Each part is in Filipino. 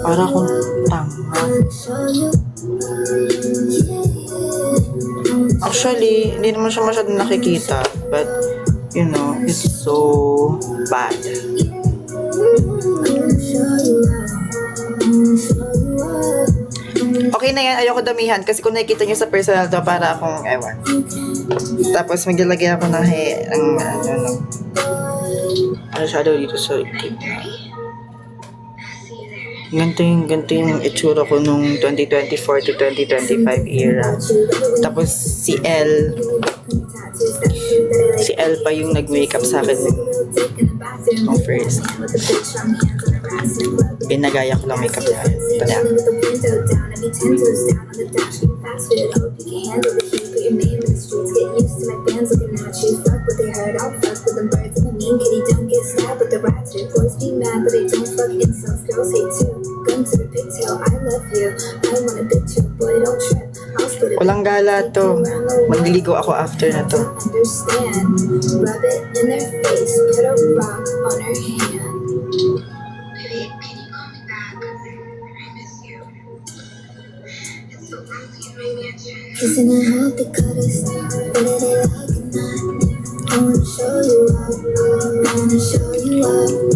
Para akong tanga. Actually, hindi naman siya masyadong nakikita. But, you know, it's so bad. Okay na yan, ayoko damihan. Kasi kung nakikita nyo sa personal to, para akong, ewan. Tapos, maglalagay ako ng shadow dito sa gitna. Ganito yung itsura ko nung 2024 to 2025 era. Tapos si L pa yung nag-makeup sa akin nung first. Pinagaya ko lang makeup niya. Ito na. Walang gala to. Magliligo ako after na to.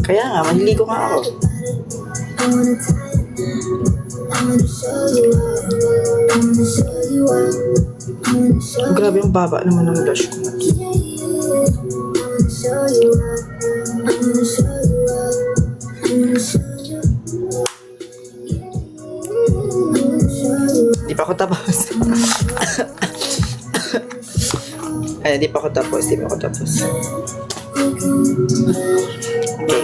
Kaya nga, magliligo nga ako. Grabe yung baba naman ng blush ko. Di pa ako tapos. Ay, di pa ako tapos. Okay.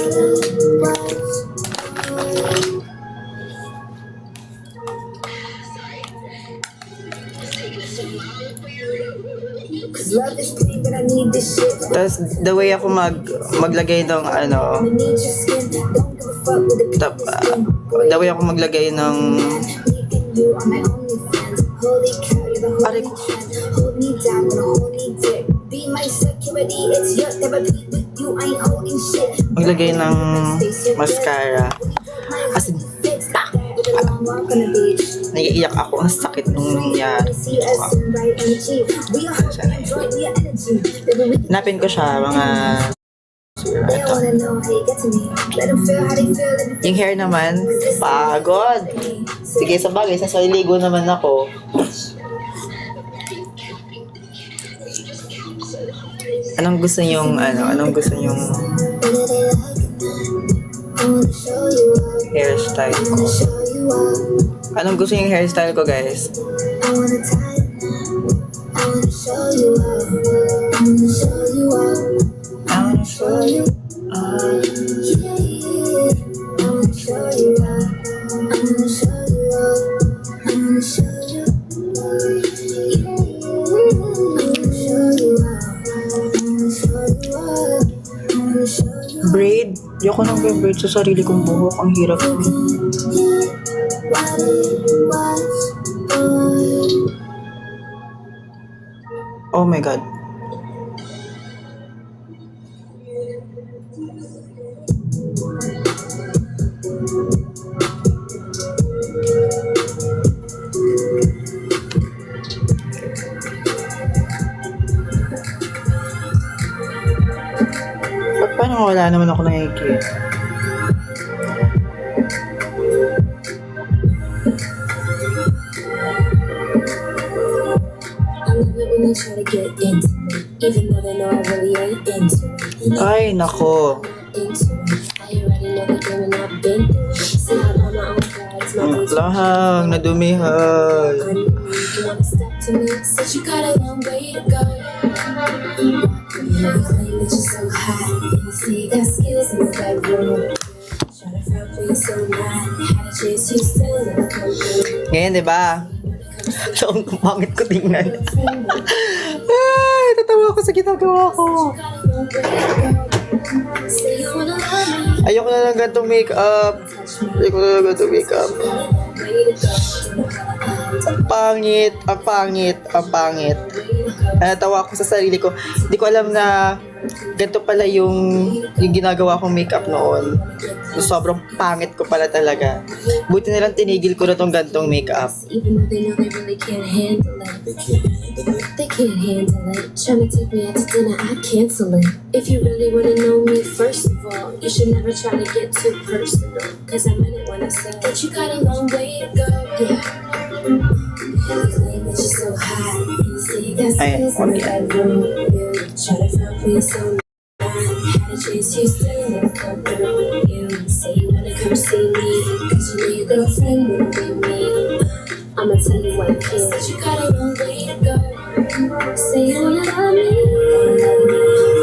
Tapos, the way ako maglagay ng the way ako maglagay ng aray ko. Maglagay ng mascara. As in, naiiyak ako. Ang sakit nung nangyari. Hanapin ko siya, mga ito. Yung hair naman, pagod. Sige, sa bagay, sa ligo naman ako. Anong gusto nyong hairstyle ko? Anong gusto yung hairstyle ko, guys? Braid? Ayoko nang braid sa sarili kong buhok. Ang hirap. Oh my God. Paano wala naman ako nakikita? Ay, nako. Ang lahang, nadumihan. Ngayon, diba? So, ang pangit ko tingnan. Ay, tatawa ako sa ginagawa ko. Ayoko na lang ganitong makeup. Ang pangit. Natawa ako sa sarili ko. Hindi ko alam na ganito pala yung ginagawa kong makeup noon. Sobrang pangit ko pala talaga. Buti na lang tinigil ko na tong gantong makeup. Even though they know they really can't handle it. They can't handle it. Trying to take me out to dinner, I cancel it. If you really wanna know me, first of all, you should never try to get too personal. Cause I meant it when I said that you got a long way to go. Yeah. You claim that you're so hot. You say you got skills in the bedroom. You try to front me so had a chance, you still never come through. You say you wanna come see me, cause you know your girlfriend wouldn't be me. I'ma tell you what, kid, that you got a long way to go. Say you wanna love me,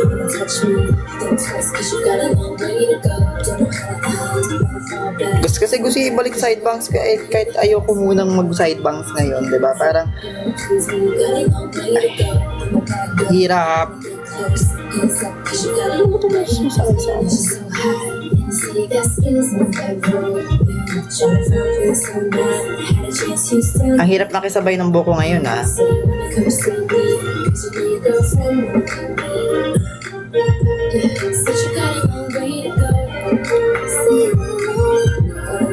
wanna touch me, think twice, cause you got a long way to go. Don't know how to act, wanna fall back. Gusto ibalik side bangs kahit ayoko munang mag side bangs ngayon, di ba? Parang Please, you got a long way to go. I'm a bad girl. hirap. Close, hands up, cause you got a long way to go. You're so hot, you say you got skills in the bedroom. You try to front me so mad. Had a chance, you still Ang hirap nakisabay ng buko ngayon, ha? say you wanna come see me, cause you know your girlfriend won't be me. Yeah, said you got a long way to go. Say you wanna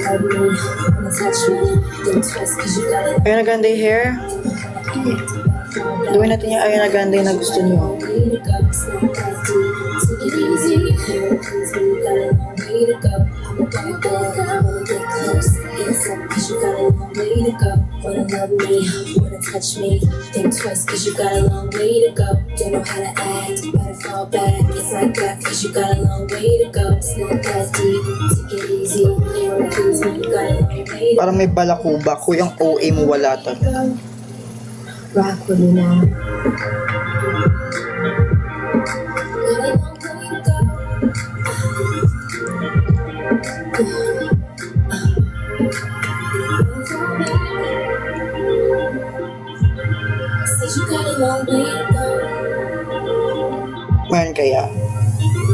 love me, wanna touch me, think twice, cause you got a Ariana Grande hair. Gawin natin yung Ariana Grande na gusto niyo. long way to go. It's not that deep, take it easy. Please, when you got a long way to go. I'm a bad girl, wanna get close. Hands up, cause you got a long way to go. Wanna love me, wanna touch me, think twice, cause you got a long way to go. Don't know how to act, better fall back. It's like that, cause you got a long way to go. It's not that deep, take it easy. Please, when you got a long way to Parang may balakuba ko yung OA mo wala to. go. Rock with me now. Got a long way to go. Said you got a long way to go. Meron kaya?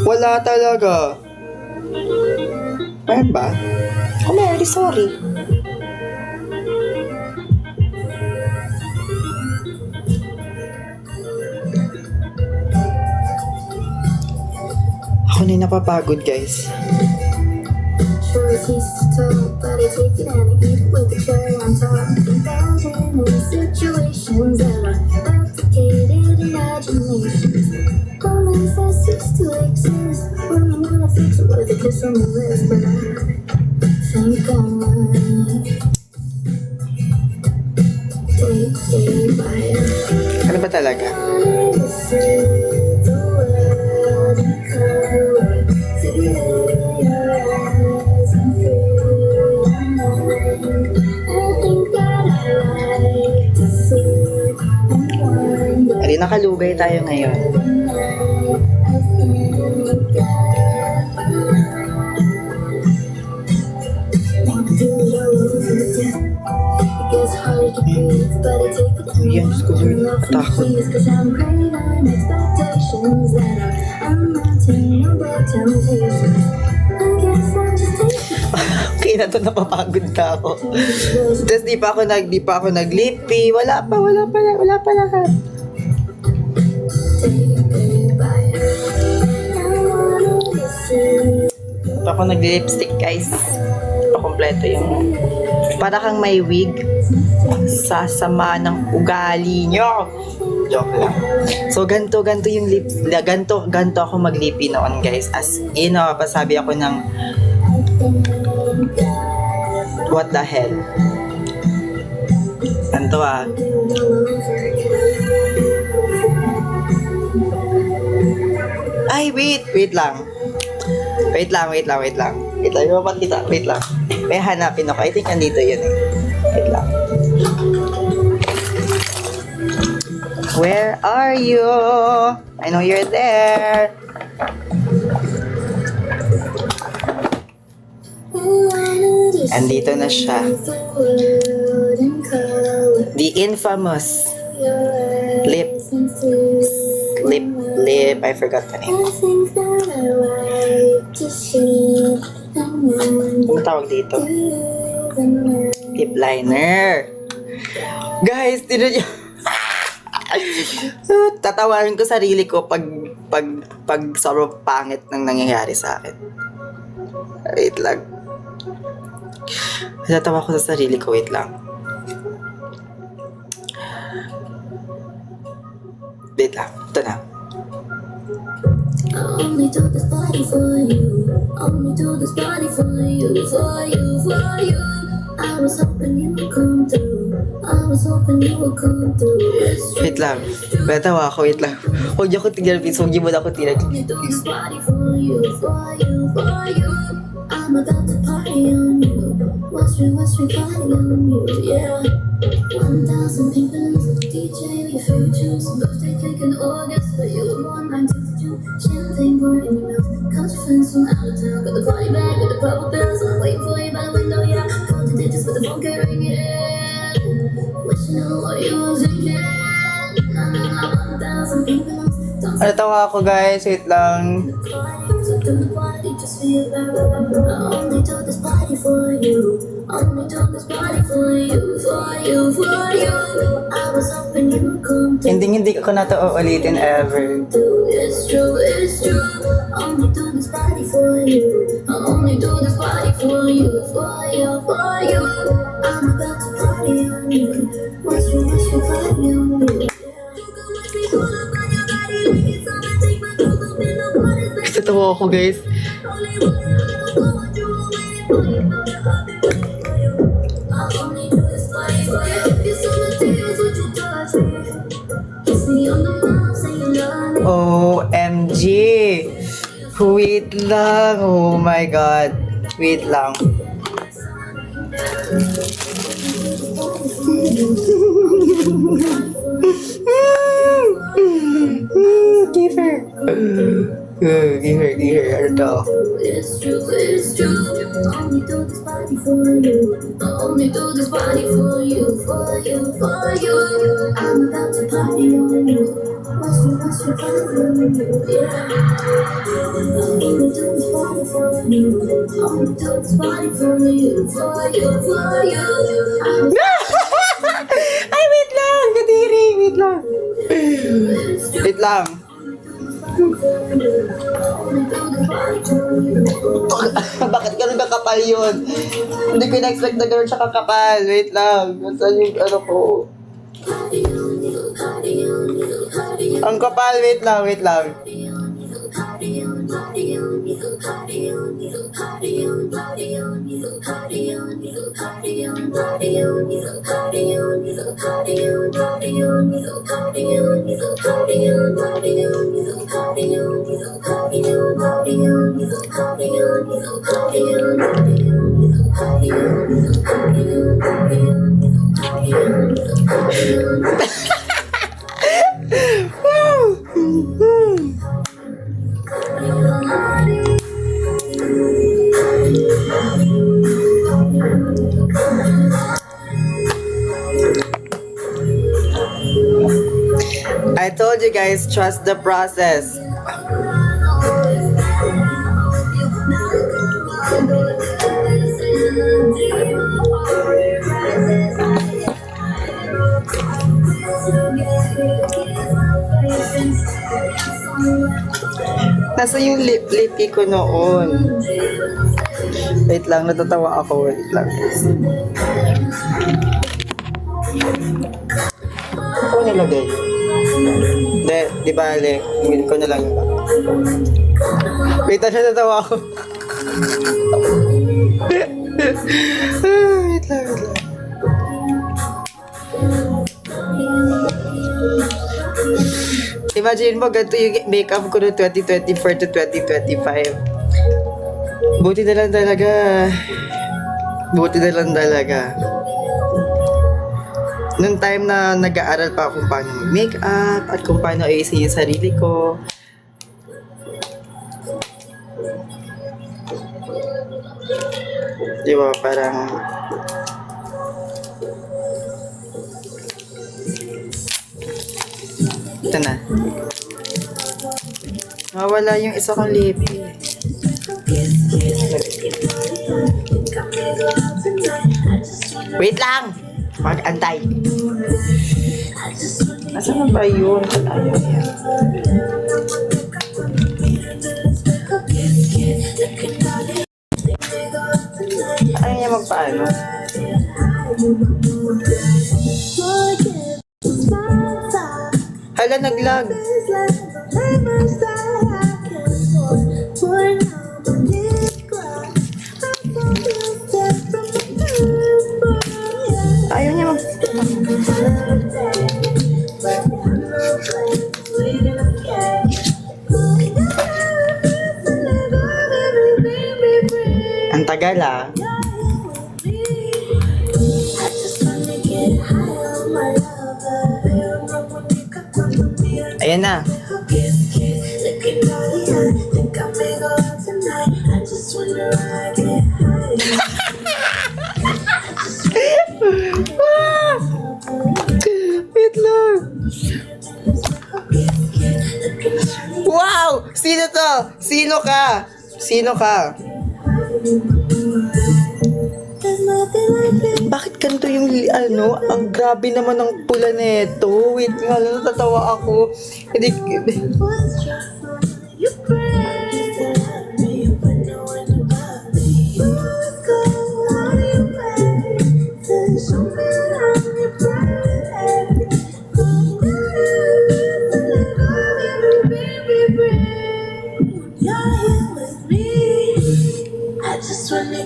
Wala talaga. Meron ba? Oh, meron. Sorry. Ako na yung napapagod, guys. Sure, it's easy to talk, but I take it and I eat it with the cherry on top. Imagine all the situations that are complicated imaginations. Only if I cease to exist, when I'm gonna fix it with a kiss on the lips, but I think I might take a bite. Ano ba talaga? I see the world in color, feel your eyes and feel your mind. I think that I like to sit and wonder. Adi, nakalugay tayo ngayon. I think that I do it all over again. It gets hard to breathe, but I take it and Yan, Diyos ko, Lord. Takot. cause I'm craving expectations that are unmountainable temptations. I guess I'll just take it. Okay na to, napapagod na ako. Tapos di pa ako naglipi. Wala pa lahat. Take a bite. I wanna listen. Di pa ako nag-lipstick, guys. Pakompleto yung... Para kang may wig. Sasama ng ugali nyo. Joke lang. So, ganto yung lips. Ganto ako maglipi noon, guys. As in, pasabi ako ng... What the hell? Ganto Ay, wait lang. Wait lang. Ipapat kita. Wait lang. May hanapin ako. I think andito yun eh. Wait lang. Where are you? I know you're there. Andito na siya. The infamous lip. I forgot the name. Ano tawag dito? Lip liner. Guys, tinan niyo. Tatawarin ko sarili ko pag pag sobrang pangit ng nangyayari sa akin. Wait lang. Natawa ko sa sarili ko. Wait lang. Wait lang. Ito na. I only do this body for you. Only do this body for you, for you, for you. I was hoping you would come through. I was hoping you would come through. Wait lang. Natawa ako. Wait lang. Huwag niyo ako tingnan, please. Huwag niyo muna ako tingnan. Only do this body for you, for you, for you. I'm about to party on you. Watch me party on you, yeah. 1,000 people, DJ, your favorite juice. Birthday cake in August, but you were born 19th of June. Champagne pouring in your mouth. Caught your friends from out of town. Got the party bag, got the purple bills. I'm waiting for you by the window, yeah. Called the digits, but the phone can't ring it. Wish you know what you were thinking. Nah, nah, nah, 1,000 people. Natawa ako, guys. Wait lang. So do the party just for you. I only do this party for you. Only do this party for you, for you, for you. I was hoping you would come through. Hindi ko na to uulitin ever. It's true, it's true. Only do this party for you. I only do this party for you, for you, for you. I'm about to party on you. Watch me party on you. Natawa ako, guys. OMG! Wait lang. Oh my God. Wait lang. Give her. Give her. Ano to? It's true, it's true. Only do this party for you. Only do this party for you, for you, for you. I'm about to party on you. Watch me party on you, yeah. Only do this party for you. Only do this party for you, for you, for you. Ay, wait lang! Kadiri! Wait lang. Wait lang. Bakit ganun kakapal yun? Hindi ko na-expect na ganun siya kakapal. Wait lang. Saan yung ano ko? Ang kapal. Wait lang. I told you guys, trust the process. Nasa yung lippy ko noon. Wait lang, natatawa ako. Wait lang. Ako nilagay. Hindi, di bale. Hindi ko na lang yun. Wait lang, natatawa ako. Wait lang. Imagine mo, ganito yung makeup ko noong 2024 to 2025. Buti na lang talaga. Noong time na nag-aaral pa kung paano mag-makeup at kung paano ayusin yung sarili ko. Di ba, parang... Ito na. Mawala yung isa kong lipi. Wait lang! Mag-antay. Nasaan na ba yun? Ayaw yan. magpaano. Hala, naglag. Ayaw niya mag... Ang tagal ah. Ayan na. Wait lang. Wow! Sino to? Sino ka? Sino ka? Bakit ganito yung ano? Ang grabe naman ng pula nito. Wait nga, natatawa ako. Hindi...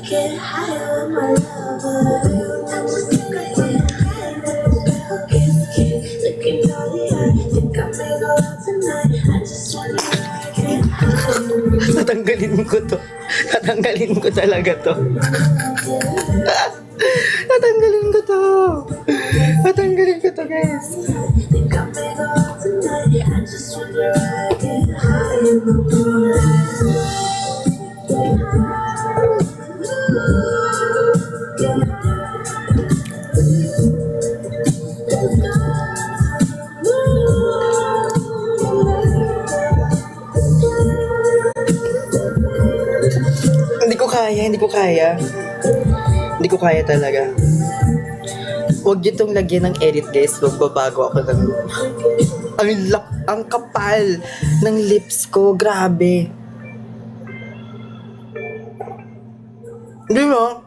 Get higher, my lover. I just wanna get higher. Kiss, looking all the eye. Think I may go out tonight. I just wanna get higher. Tatanggalin ko to. Tatanggalin ko talaga to. Tatanggalin ko to. Tatanggalin ko to, guys. Think I may go out tonight. I just wanna get higher. Hindi ko kaya talaga. Huwag nyo itong lagyan ng edit, guys. Magbabago ako ng... Ang kapal ng lips ko. Grabe. Hindi mo?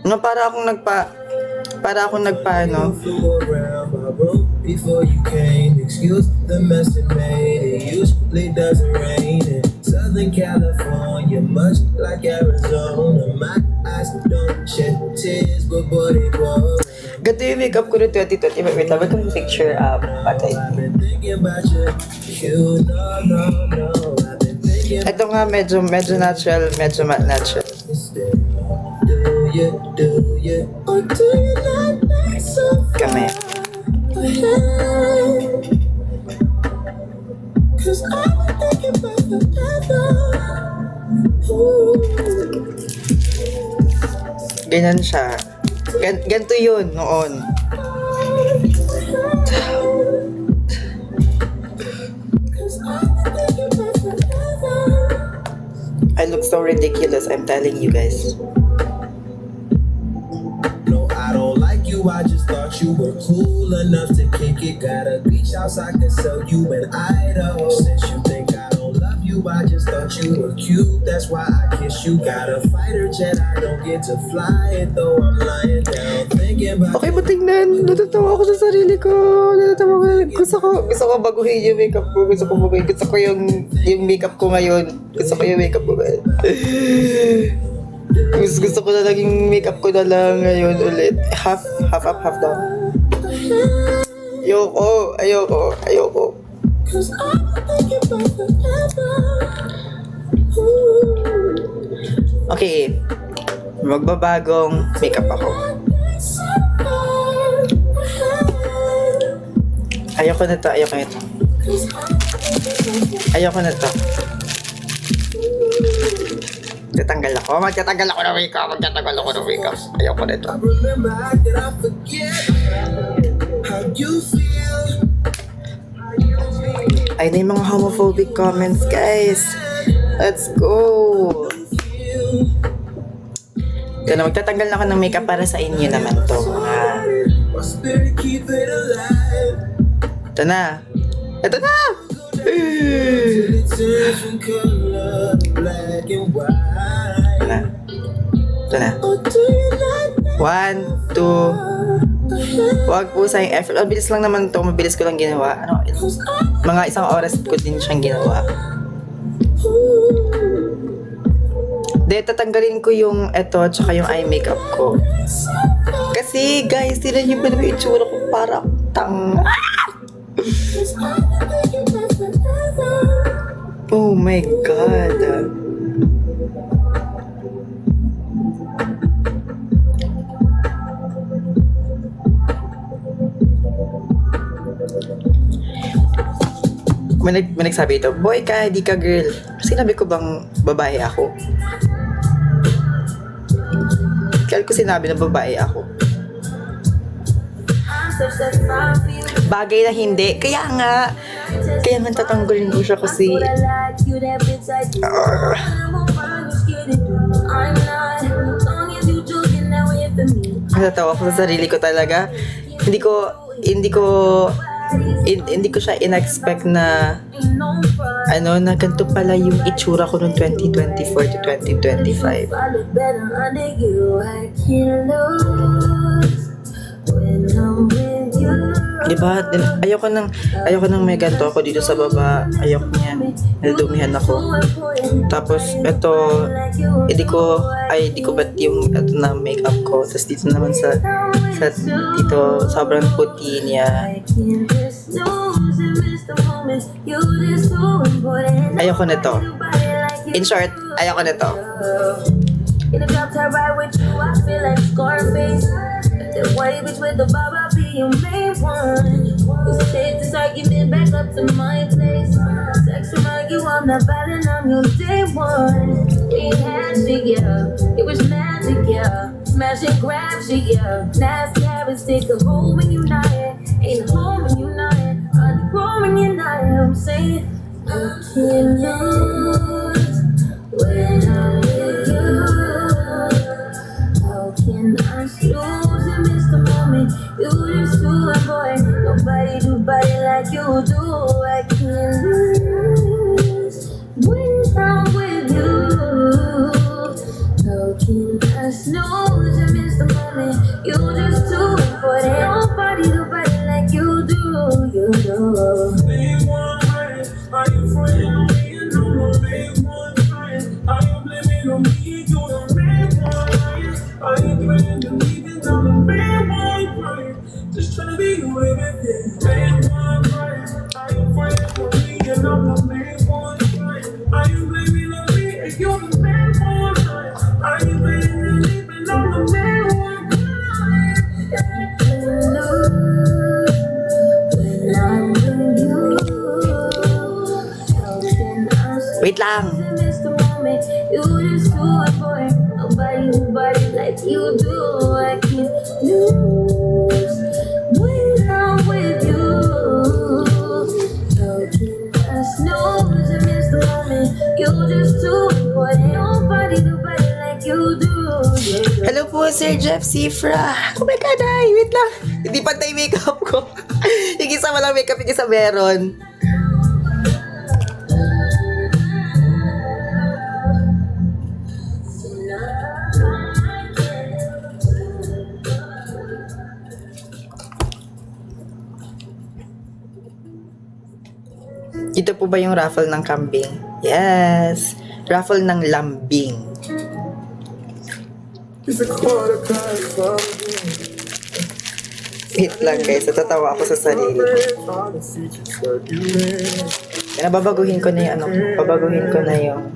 Para akong nagpa, Before you came, excuse the mess it made. It usually doesn't rain in Southern California, much like Arizona. My eyes don't shed tears, but they pour. Ganito yung makeup ko noong 2020. Wait, labag ko yung picture patay. I've been thinking about you. You no. I've been thinking Ito nga medyo natural, medyo matte natural. instead. Do you, or do you not think so? Kami. Cause I've been thinking about forever. Ooh. Ganyan siya. Ganito yun noon. I look so ridiculous, I'm telling you guys. No, I don't like you, I just thought you were cool enough to kick it. Got a beach house, I can sell you an Idaho. Since you think I don't love you, I just thought you were cute. That's why I kiss you. Got a fighter jet, I don't get to fly it, though I'm lying down thinking about Okay ba tingnan? Natatawa ako sa sarili ko. Natatawa ko. Gusto ko baguhin yung makeup ko. Gusto ko yung makeup ko ngayon. Gusto ko yung makeup ko ngayon. Gusto ko na lang yung makeup ko na lang ngayon ulit. Half up, half down. Ayoko. Cause I've been thinking about forever. Ooh. Okay. Magbabagong makeup ako. Ayoko na to. Magtatanggal ako ng makeup. Ayoko na to. Remember, how could I forget how you feel? Ay na yung mga homophobic comments, guys. Let's go. Ito na, magtatanggal na ako ng makeup para sa inyo naman to. My spirit keep it alive. Ito na. It turns from color black and white. ko na. 1, 2. Wag po sayang effort. Mabilis lang naman to. Mabilis ko lang ginawa. Mga isang oras ko din siyang ginawa. Dahil tatanggalin ko yung eto tsaka yung eye makeup ko. Kasi guys, tinan niyo ba naman yung itsura ko para tang... Oh my God. May nagsabi ito, boy ka, di ka girl. Sinabi ko bang babae ako? Kaya ko sinabi na babae ako. Bagay na hindi. Kaya nga tatanggalin ko siya kasi natatawa ko sa sarili ko talaga. Hindi ko siya in-expect na na ganito pala yung itsura ko noong 2024 to 2025. Diba? Ayoko nang may ganito ako dito sa baba. Ayoko niyan. Nadumihan ako. Tapos, ito, di ko ba't yung ito na makeup ko. Tapos dito naman sa dito, sobrang puti niya. Ayoko nito. In short, ayoko nito. In the drop top ride with you, I feel like Scarface. That white bitch with the bob, I'll be your main one. You take this argument back up to my place. Sex from you, I'm not bad and I'm your day one. We had shit, yeah. It was magic, yeah. Smash and grab shit, yeah. Nasty habits take a hold when you're not it. Ain't a home when you're not it. Underground when you're not it. I'm saying, I can't lose when I'm with you. How can I lose and miss the moment? You just do it, boy. Nobody do body like you do. I can't lose when I'm with you. How can I snooze and miss the moment? You just do it, boy. Nobody do body like you do. You do. Are you friend? You know the main one trying. Are you blaming on me? You the main one lying. Are you trying to leave it on the main one crying? Just trying to be with it. Main one crying. Are you friend for me? And I'm the main one trying. Are you blaming on me? And you're the main one lying. Are you blaming on me? And I'm the main one crying. Wait lang. You just do it, boy. Nobody like you do. I can't lose when I'm with you. How can I snooze and miss the moment? You just do it, boy. Nobody like you do. Hello po, Sir Jeff Sifra. Oh my God, ay, wait lang. Hindi pantay makeup ko. Yung isa walang makeup, yung isa meron. Ito po ba yung raffle ng kambing? Yes! Raffle ng lambing. Wait lang guys, natatawa ako sa sarili ko. Kaya babaguhin ko na yung babaguhin ko na yung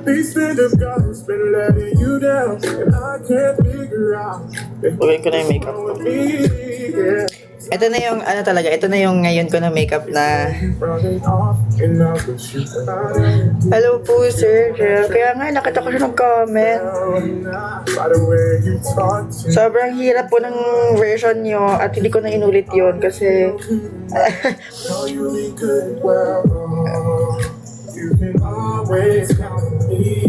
These random guys been letting you down, and I can't figure out. Baguhin ko na yung makeup ko. Ito na yung ito na yung ngayon ko na makeup na. Hello po, Sir Jeff. Kaya nga, nakita ko siya ng comment. Sobrang hirap po ng version nyo at hindi ko na inulit yun kasi you can always count on me.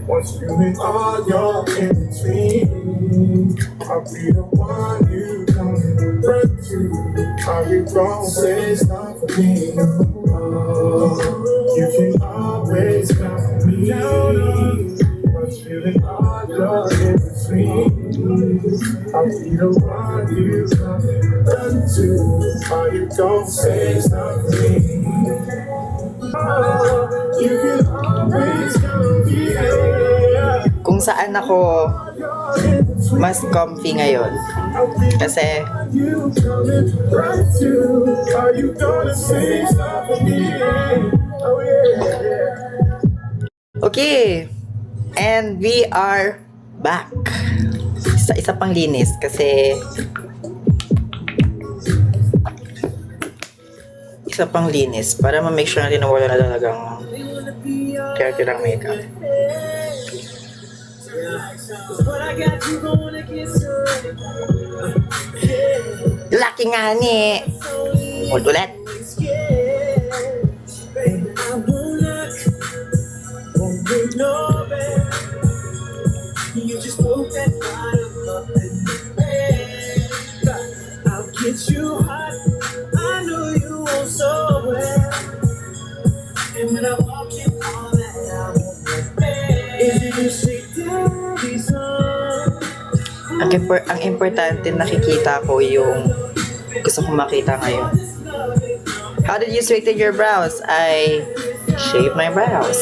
Once you make all your in-between, I'll be the one you come run to. Are you gon' say it's not for me? You can always count me down. What's feeling all your in between? I'll be the one you run to. Are you gon' say something? You can always count me down. Kung saan ako mas comfy ngayon. Kasi You coming right to? Are you gonna say something? Oh yeah. okay. And we are back. Isa pang linis kasi isa pang linis para ma-make sure natin na wala na talagang kaya makeup. Laki nga ni. Ulit. You just broke that bottom up and I'll get you hot. I know you want so well. And when I walk in all that I won't is it you say daddy's home? Ang importante nakikita ko yung gusto kong makita ngayon. How did you straighten your brows? I shaved my brows.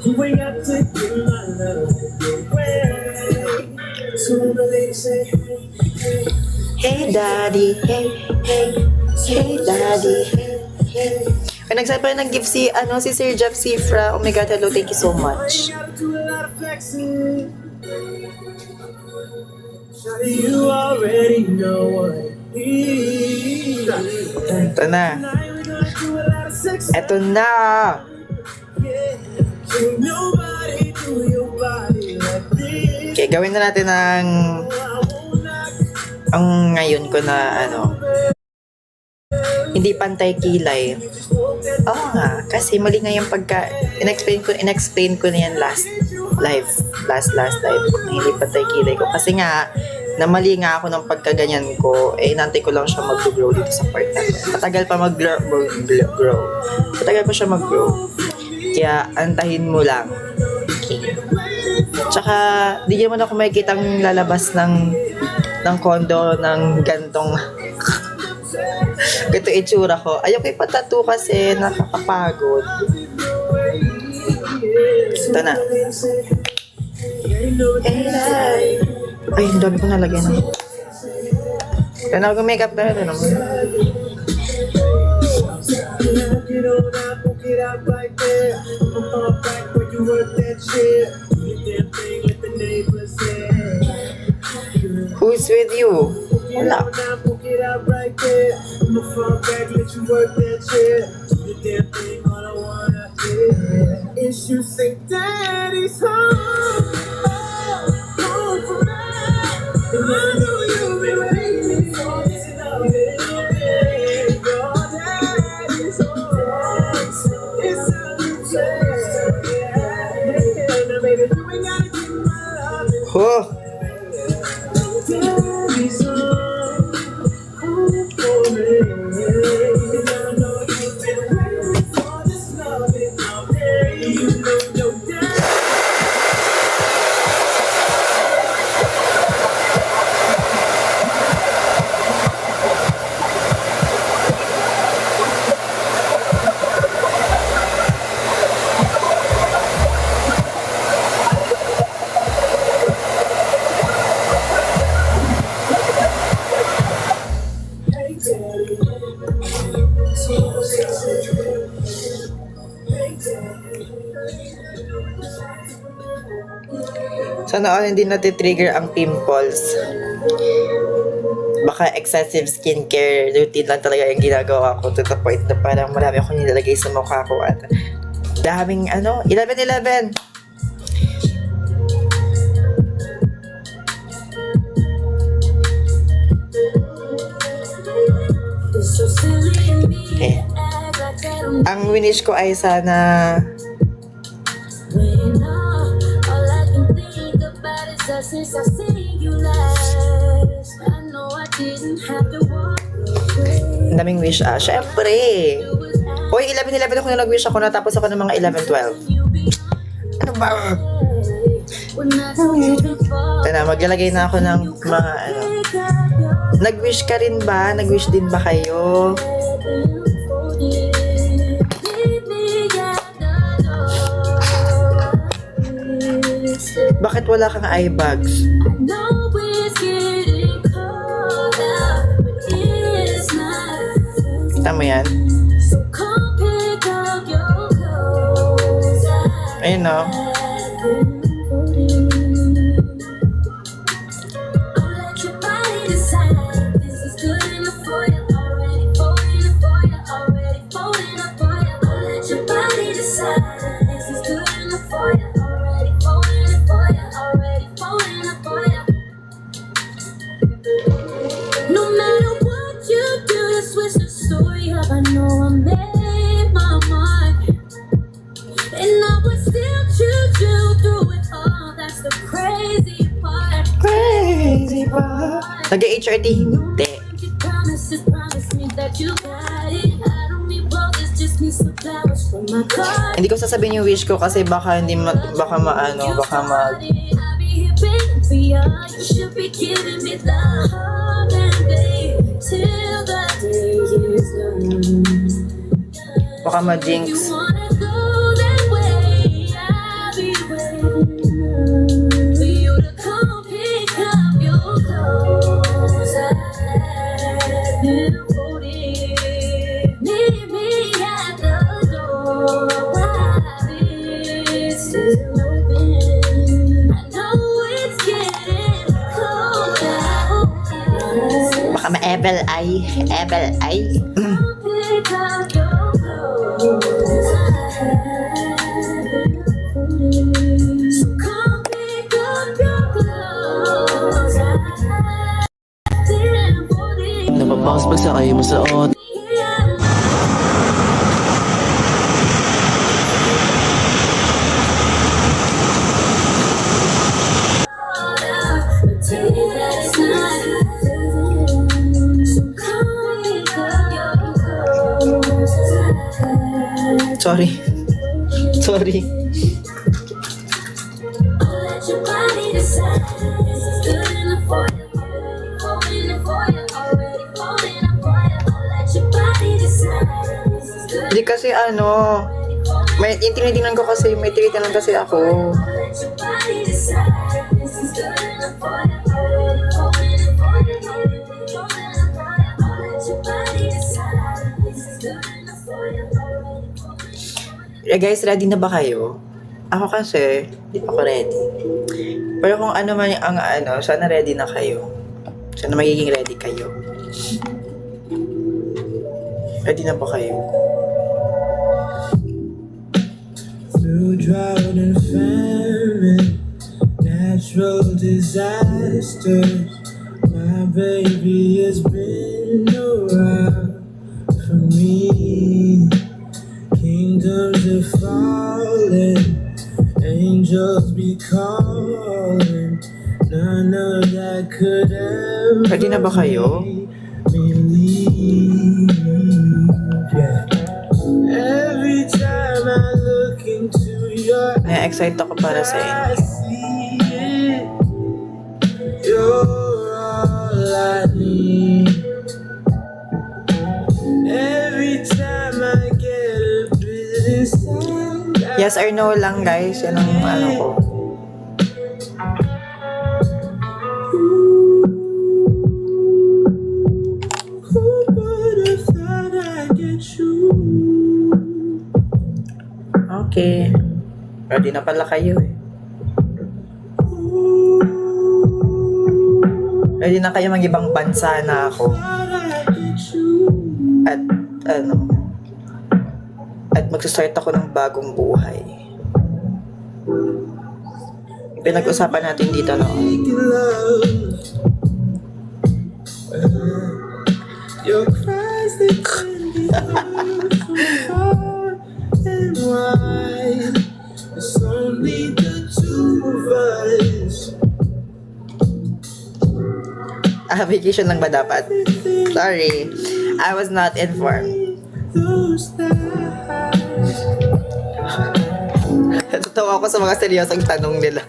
You ain't got to give my love away. So when the ladies say, hey, Hey daddy, hey, hey, hey daddy, hey, hey. Ay, nagsabi pa ng gift si Sir Jeff Cifra. Oh my God, hello, thank you so much. gotta do a lot of flexing. Shawty, you already know what it is. Ito na. Tonight we gonna do a lot of sex. Ito na. Ain't nobody do your body like this. Okay, gawin na natin ang ngayon ko na hindi pantay kilay. Oo nga, kasi mali nga yung in-explain ko na yan last live ko na hindi pantay kilay ko. Kasi nga, namali nga ako ng pagkaganyan ko, nantay ko lang siya mag-grow dito sa part na to. Matagal pa mag-grow. Matagal pa siya mag-grow. Kaya, antahin mo lang. Okay. Tsaka, di naman ako makikita ang lalabas ng kondo ng gantong ganito itsura ko. Ayoko ipatato kasi nakakapagod. Ito na. Ay, ang dami ko nalagay na. Kaya na mag-makeup na rin naman. Get on up, book it out right there. I'm back where you work that shit. Do your damn thing with the neighbors there. Who's with you? Wala. Now book it out right there. I'ma fall back, let you work that shit. Do your damn thing, all I wanna hear is you say daddy's home. Oh, home for me. And I know you've been waiting for this love. Your daddy's home. It's time to change. Yeah, now baby, you ain't gotta give my love. Oh, Daddy's home for me. And I know you've been waiting for this loving all day. You know your daddy. Hey daddy. Hey daddy. sana all hindi natitrigger ang pimples. Baka excessive skincare routine lang talaga yung ginagawa ko to the point na parang marami akong nilalagay sa mukha ko at daming 11-11. It's so silly in me Eh. to act like that I'm Ang winish ko ay sana when all I can think about is that since I've seen you last. I know I didn't have to walk away. Ang daming wish syempre. Hoy, 11-11 ako na nag-wish ako, natapos ako ng mga 11-12. Ano ba? Ito na, maglalagay na ako ng mga ano. Nag-wish ka rin ba? Nag-wish din ba kayo? Bakit wala kang eye bags? Kita mo yan? Ayun no. No matter what you do to switch the story up, I know I made my mind, and I would still choose you through it all. That's the crazy part. Crazy ba? Nag-HRT? Hindi. You promise me that you got it. I don't need roses, just need some flowers from my car. Hindi ko sasabihin yung wish ko kasi baka hindi baka maano, baka I'll be here waiting for you. You should be giving me love and day till the day is done. baka If ma-jinx. you wanna go that way, I'll be waiting for you to come pick up your clothes. I've been holding, meet me at the door while it's still open. I know it's getting cold out. Baka ma-evil eye. Evil eye. Come pick up your clothes. So come pick up your clothes. I've been holding. Napapaus pagsakay mo sa ot. Sorry. Sorry. Hindi kasi ano, may tinitingnan ko kasi, may tinitingnan kasi ako. Guys, ready na ba kayo? Ako kasi, hindi pa ako ready. Pero kung ano man ang ano, sana ready na kayo. Sana magiging ready kayo. Ready na ba kayo? Through drought and famine, natural disasters, my baby has been around for me. Kingdoms are falling, angels be calling, none of that could ever Ready na ba kayo? believe. Yeah. Every time I look into your Na-excite ako para sa inyo. I see it. You're all I need. Every time I get a bit inside, Yes or no lang guys, yan ang ano ko. who would have thought I'd get you? Okay. Ready na pala kayo eh. Ready na kayo mag-ibang bansa na ako. Thought I'd get you. At ano, at magsastart ako ng bagong buhay. Pinag-usapan natin dito noon. Make love. Your cries they can be heard from far and wide. It's only the two of us. Vacation lang ba dapat? Sorry. I was not informed. Tatawa ako sa mga seryosong tanong nila.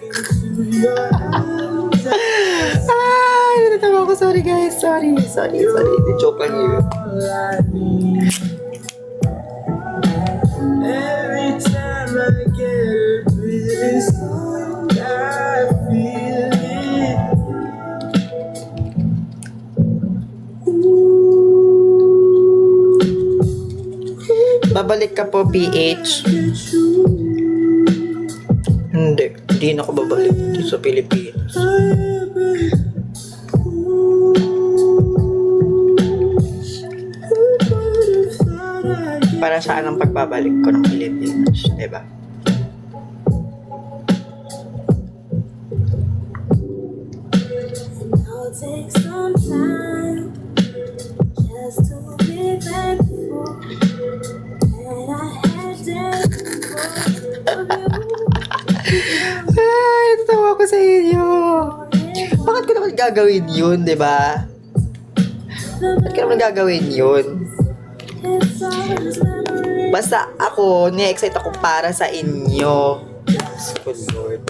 Ay, natawa ako. Sorry guys. Sorry. Joke lang yun. Every time I get a piece, I feel it. Babalik ka po, PH. Hindi na ako babalik dito sa Pilipinas. Para saan ang pagbabalik ko ng Pilipinas, diba? I'll take some time just to be thankful that I had it Ay, natawa ko sa inyo. Bakit ko naman gagawin yun, diba? Bakit ko naman gagawin yun? Basta ako, ni-excite ako para sa inyo. Diyos ko, Lord.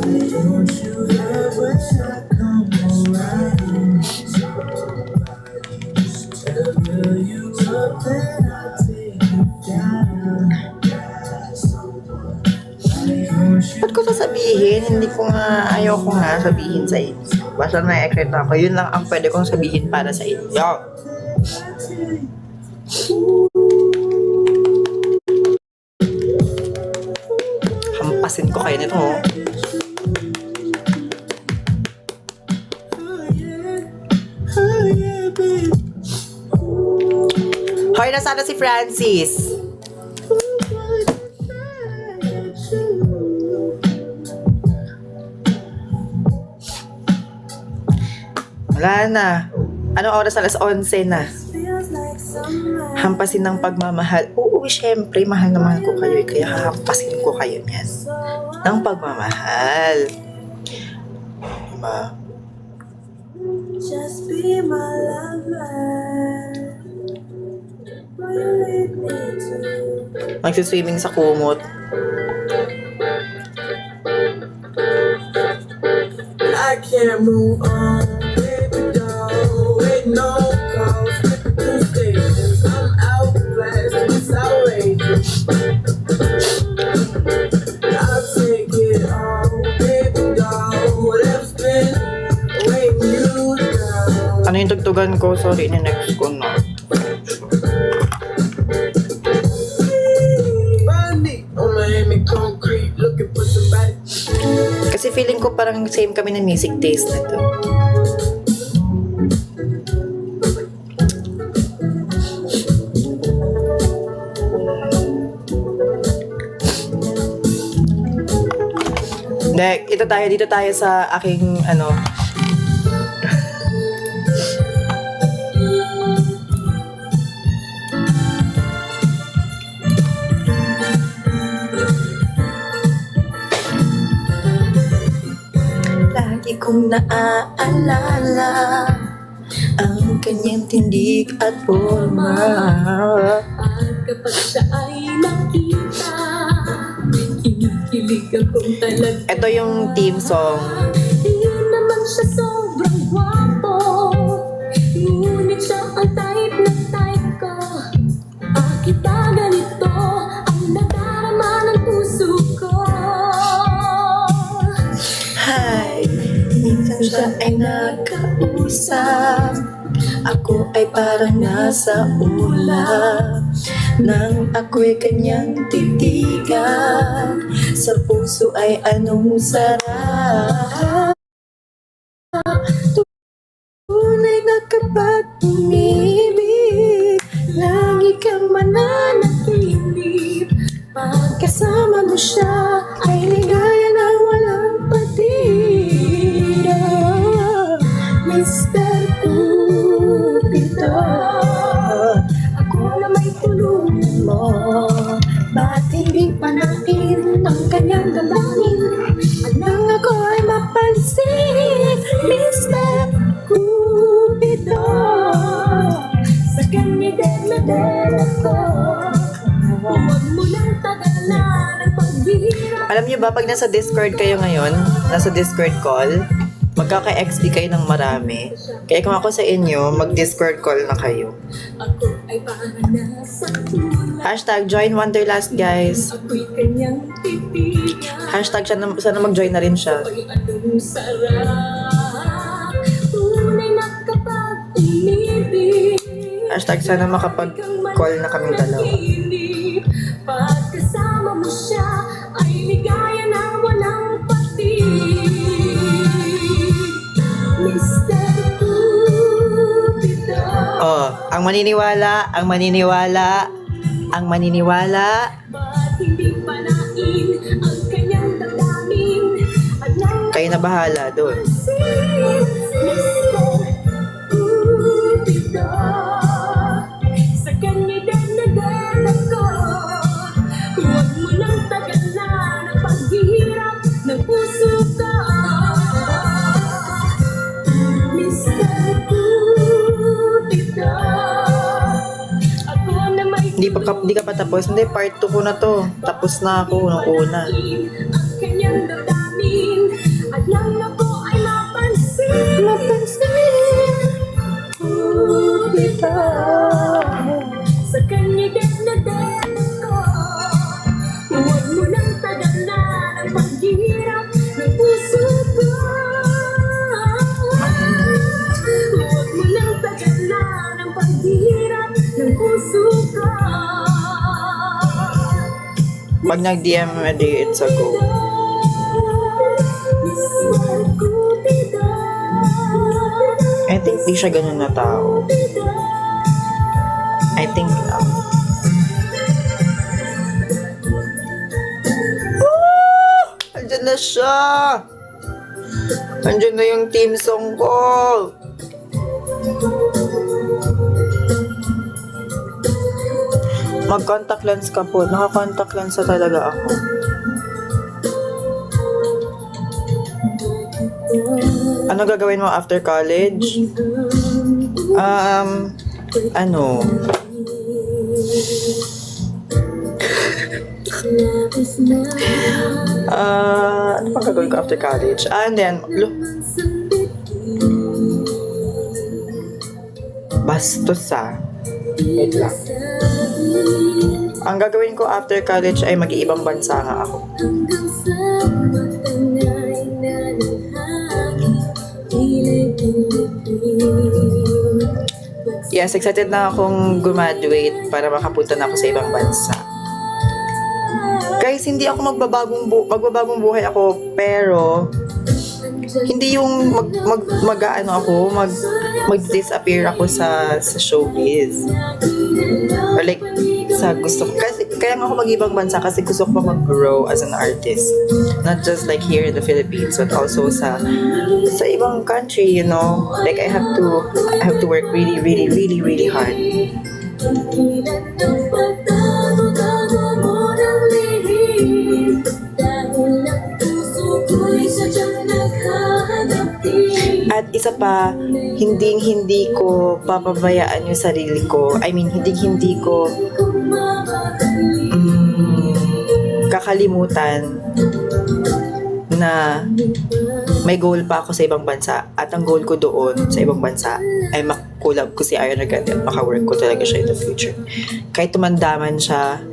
Don't you love when I come around? Tell you up and I take you down. Ba't ko sasabihin? Hindi ko nga, ayoko nga sabihin sa inyo. Basta na-excite ako. Yun lang ang pwede kong sabihin para sa inyo. Hampasin ko kayo nito. Oh. Hoy, nasaan na si Francis? Wala na. Anong oras? Alas 11 na. Hampasin ng pagmamahal. Oo, syempre, mahal na mahal ko kayo. Kaya hahampasin ko kayo niyan. Ng pagmamahal. Diba? Just be my lover. Will you lead me to Magsiswimming sa kumot. I can't move on, baby doll. Wait, no calls, two stations. I'm outclassed, it's outrageous. I'll take it all, baby doll. Whatever's been weighing you down. Ano yung tugtugan ko? Sorry, next ko na. Money on Miami concrete, looking for somebody. Kasi feeling ko parang same kami ng music taste na to. Dito tayo sa aking ano. Lagi kong naaalala ang kanyang tindig at forma. At kapag siya ay nakita, kinikilig akong talaga. Ito yung theme song. Di naman siya sobrang gwapo, ngunit siya ang type na type ko. Bakit ba ganito ang nadarama ng puso ko? Hi, minsan siya ay nakausap. Ako ay parang nasa ulap nang ako'y kanyang titigan. Sa puso ay anong sarap. Tunay na kapag umibig, lagi kang mananaginip. Pagkasama mo siya ay ligaya na walang patira. Mr. Cupido, ako na may tulong mo. Ba't hindi panain ang kanyang dalangin? At nang ako ay mapansin, Mr. Cupido, sa Alam niyo ba, pag nasa Discord kayo ngayon, nasa Discord call, magkaka-XP kayo ng marami. Kaya kung ako sa inyo, mag-Discord call na kayo. Ako ay parang nasa tulay. Hashtag join Wanderlust, guys. Ako'y kanyang titigan. Hashtag sana mag-join na rin siya. Ako'y anong sarap. Tunay na kapag umibig. Hashtag sana makapag-call na kaming dalawa. Pagkasama mo siya ay ligaya na walang patig. Mr. Cupido. Oh, ang maniniwala. Ba't hindi panain ang kanyang damdamin at nang Kayo na bahala doon. Mr. Cupido. Sa kanya din ako. Huwag mo nang tagalan ang paghihirap ng puso ko. Mr. Cupido. Ako na may Hindi ka pa tapos. Hindi, part 2 ko na to. Tapos na ako nung una. ang kanyang damdamin at nang ako ay mapansin. Cupido. Sa kanya din ako. Huwag mo nang tagalan ang paghihirap ng puso ko. Huwag mo nang tagalan ang paghihirap ng puso ko. Pag nag-DM, edi it's a go. Mr. Cupido. I think di siya ganun na tao. I think andyan na siya! Andyan na yung team song ko! Mag-contact lens ka po. Naka-contact lens na talaga ako. Ano gagawin mo after college? Ano? Ano pa gagawin ko after college? And then, bastos wait lang. Ang gagawin ko after college ay mag-iibang bansa nga ako. Hanggang sa matangay na ng hangin, Yes, excited na akong graduate para makapunta na ako sa ibang bansa. Guys, hindi ako magbabagong buhay ako, pero hindi yung mag-disappear ako sa showbiz. Or like, sa gusto ko. Kasi, kaya nga ako mag-ibang bansa kasi gusto ko pa mag-grow as an artist. Not just like here in the Philippines, but also sa ibang country, you know? Like, I have to work really, really, really, really hard. At isa pa, hindi ko papabayaan yung sarili ko. I mean, hindi ko kakalimutan na may goal pa ako sa ibang bansa. At ang goal ko doon sa ibang bansa ay makulab ko si Ariana Grande at makawork ko talaga siya in the future. Kahit tumandaman siya,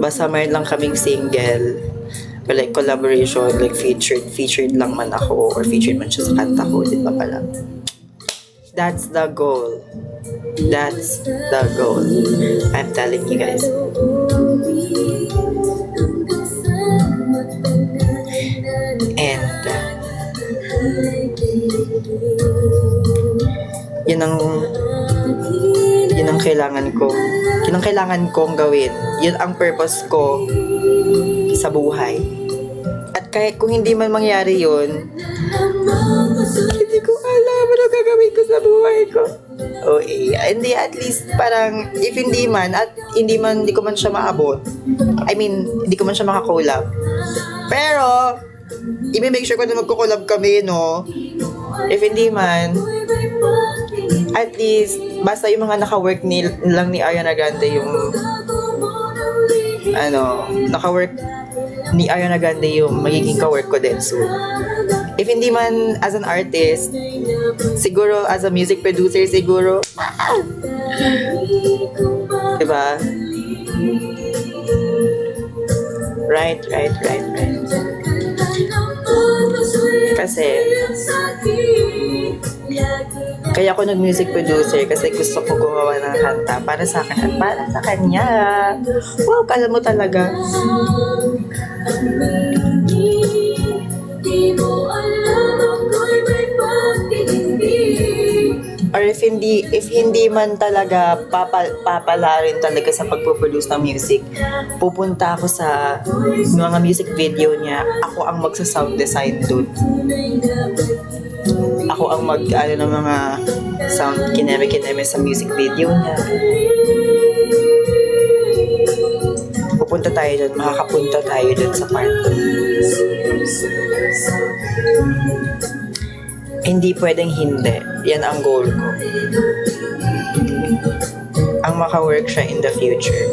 basta mayroon lang kaming single, or like collaboration, like featured lang man ako, or featured man siya sa kanta ko, di ba pala? That's the goal. That's the goal. I'm telling you guys. And yun ang kailangan ko. Yun ang kailangan kong gawin. Yun ang purpose ko sa buhay. At kahit kung hindi man mangyari yun, hindi ko alam ano gagawin ko sa buhay ko. Hindi, at least parang if hindi ko man siya maabot. I mean, hindi ko man siya makakolab. Pero i-make sure ko na magko-collab kami, no? If hindi man, at least basta yung mga naka-work lang ni Ariana Grande yung naka-work ni Ariana Grande yung magiging ka-work ko din soon. If hindi man as an artist, siguro as a music producer, siguro. Diba? Right. Kasi, kaya ako nag-music producer kasi gusto ko gumawa ng kanta para sa akin at para sa kanya. Wow, kala mo talaga. Or if hindi man talaga papala rin talaga sa pagpo-produce ng music, pupunta ako sa mga music video niya. Ako ang magsa-sound design doon. Ako ang ng mga sound kineme sa music video niya. Pupunta tayo doon, makakapunta tayo doon sa part. Hindi pwedeng hindi. Yan ang goal ko. Ang maka-work siya in the future.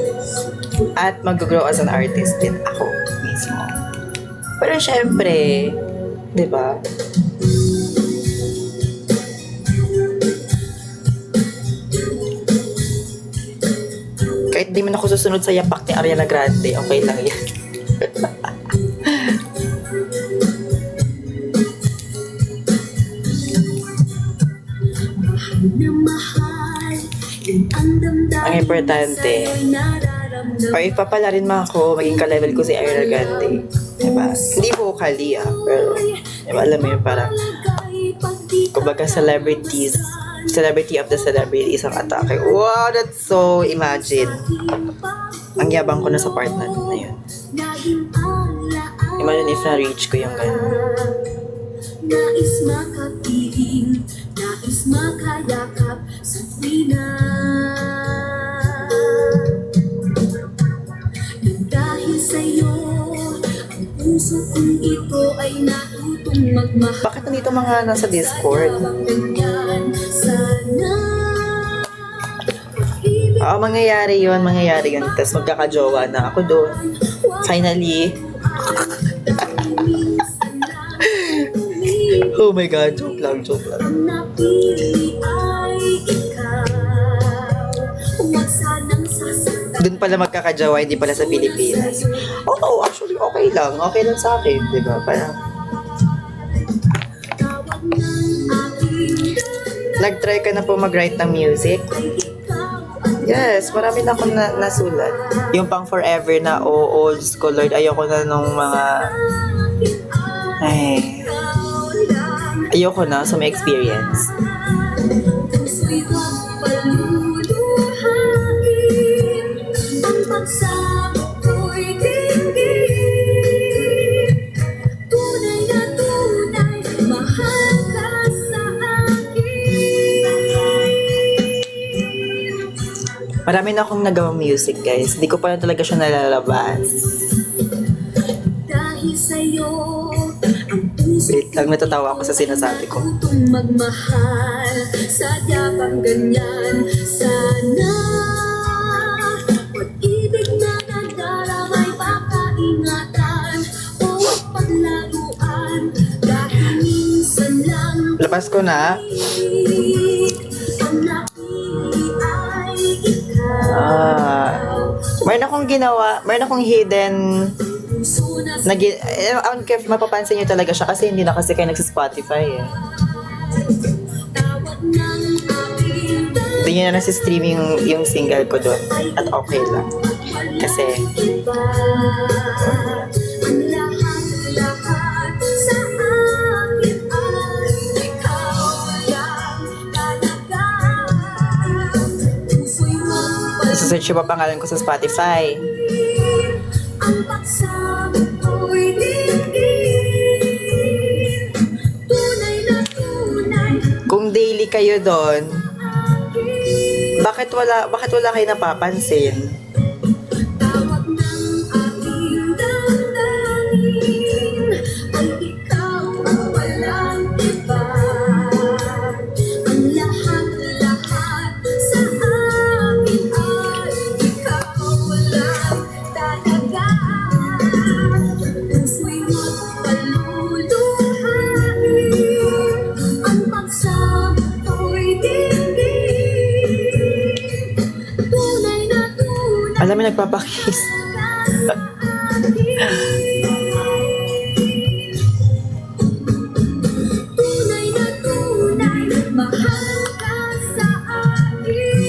At mag-grow as an artist din ako mismo. Pero syempre, di ba? Kahit di man ako susunod sa yapak ni Ariana Grande, okay lang yan. Ang importante, or ipapala rin mga ako, maging ka-level ko si Ariana Grande. Diba? Hindi vocally pero diba, alam mo yun, parang kumbaga celebrity of the celebrities ang atake. Wow, that's so imagine. Ang yabang ko na sa part na yun. Imagine if na-reach ko yung gano'n. Nais makapiling, nais makayakap sa tuwina. Dahil sa'yo, ang puso kong ito ay natutong magmahal. Bakit nandito mga nasa Discord? Oo, mangyayari yun. Tapos magkakajowa na ako doon. Finally. Oh my God, joke lang. Doon pala magkakajawa, hindi pala sa Pilipinas. Oo, actually, okay lang. Okay lang sa akin, di ba? Parang, nag-try ka na po mag-write ng music? Yes, marami na akong nasulat. Yung pang forever na, old school, Lord, ayoko na nung mga, ayoko na sa may experience. Marami na akong nagawang music, guys. Hindi ko pa na talaga siya nalalabas. Dahil sa'yo, wait lang, natatawa ako sa sinasabi ko. Magmahal, sadya bang ganyan? Sana pag-ibig na nagdarang ay pakaingatan o paglaruan. Dahil minsan lang Labas ko na. ang napili ay ikaw. Meron akong hidden mapapansin nyo talaga siya kasi hindi na kasi kayo nagsa-Spotify Hindi nyo na nasi-stream yung single ko doon. At okay lang. Kasi search yung pangalan ko sa Spotify. Ang pagsama ko'y dinggin, tunay na tunay. Kung daily kayo doon, bakit wala kayo napapansin? Tawag ng aking damdamin ay ikaw ang walang iba. Ang lahat-lahat sa akin ay ikaw lang talaga. Marami nagpapakiss. Tunay na tunay, mahal ka sa akin.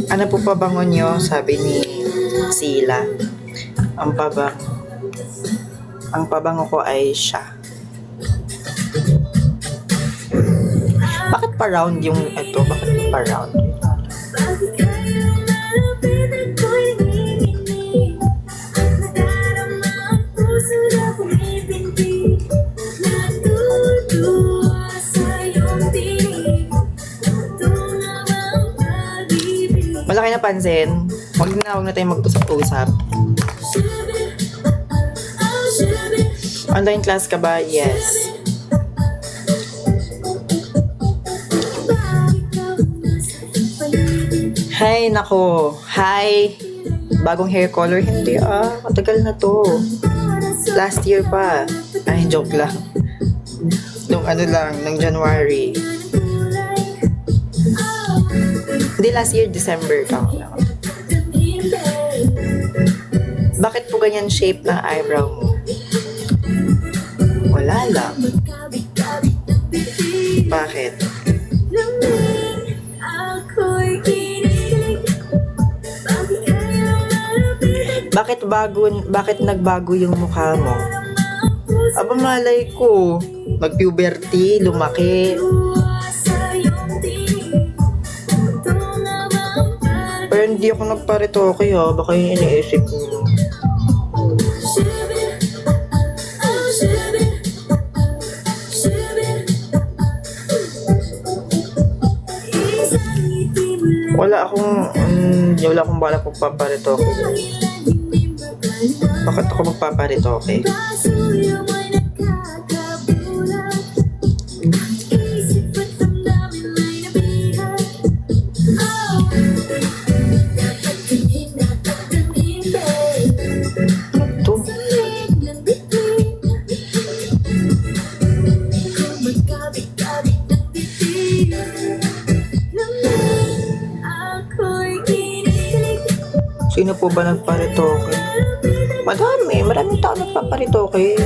Ano po pabango nyo? Sabi ni Sila. Ang pabango ko ay siya. Bakit pa round yung ito? Bakit pa round? Bakit kayo malapitan ko'y nanginginig? Nadarama ang puso na pumipintig. Natutuwa sa iyong tinig. Ito nga bang pag-ibig? Malaki na pansin. Huwag na tayo mag-usap-usap. Online class ka ba? Yes. Hi, nako. Hi. Bagong hair color. Hindi matagal na to. Last year pa. Ay, joke lang. Nung ng January. Hindi, last year, December pa. Bakit po ganyan shape ng eyebrow mo? Wala lang. Bakit? Bakit nagbago yung mukha mo? Aba, malay ko. Mag-puberty, lumaki. Pero hindi ako nagparitoke baka yung iniisip mo. Wala akong balak magpaparitoke. Bakit ako magpaparitoke? Ito. Sino po ba nagparitoke? Maraming tao nagpaparitoke.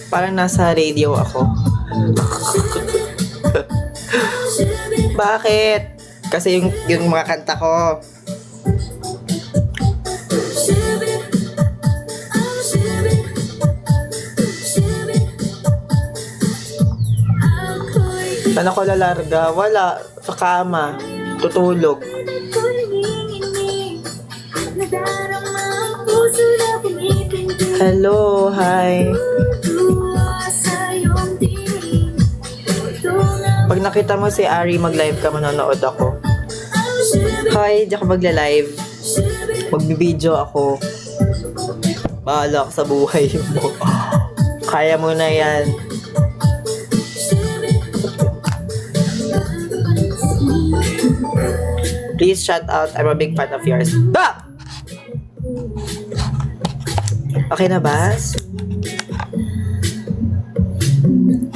Parang nasa radio ako. Bakit? Kasi yung mga kanta ko. Saan ako lalarga? Wala. Sa kama. Tutulog. Hello, hi. Pag nakita mo si Ari mag-live ka, manonood ako. Hi, di ako magla-live. Magbibideo ako. Bahala ka sa buhay mo. Kaya mo na yan. Please shout out. I'm a big fan of yours. Ba! Okay na ba?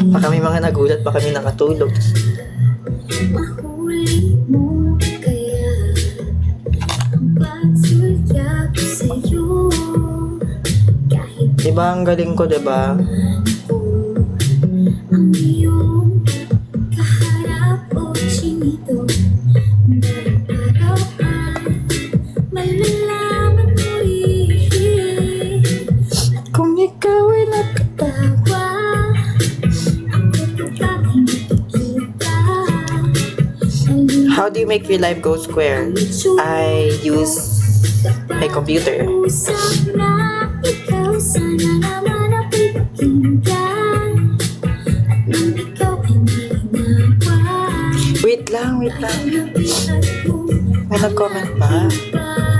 Baka may mga nagulat, baka may nakatulog. Mahuli mo kaya ang pagsulya ko sa'yo. Kahit Diba ang galing ko, diba? ang iyong kaharap o chinito, bawat araw ay malalaman mo rin. Kung ikaw ay Tawa, ako pa ay nakikita. how do you make your life go square? I use my computer. Usap na ikaw, sana naman ako'y pakinggan. At nang ikaw ay malinawan, Wait lang. nabigat mo May nag-comment pa. pa.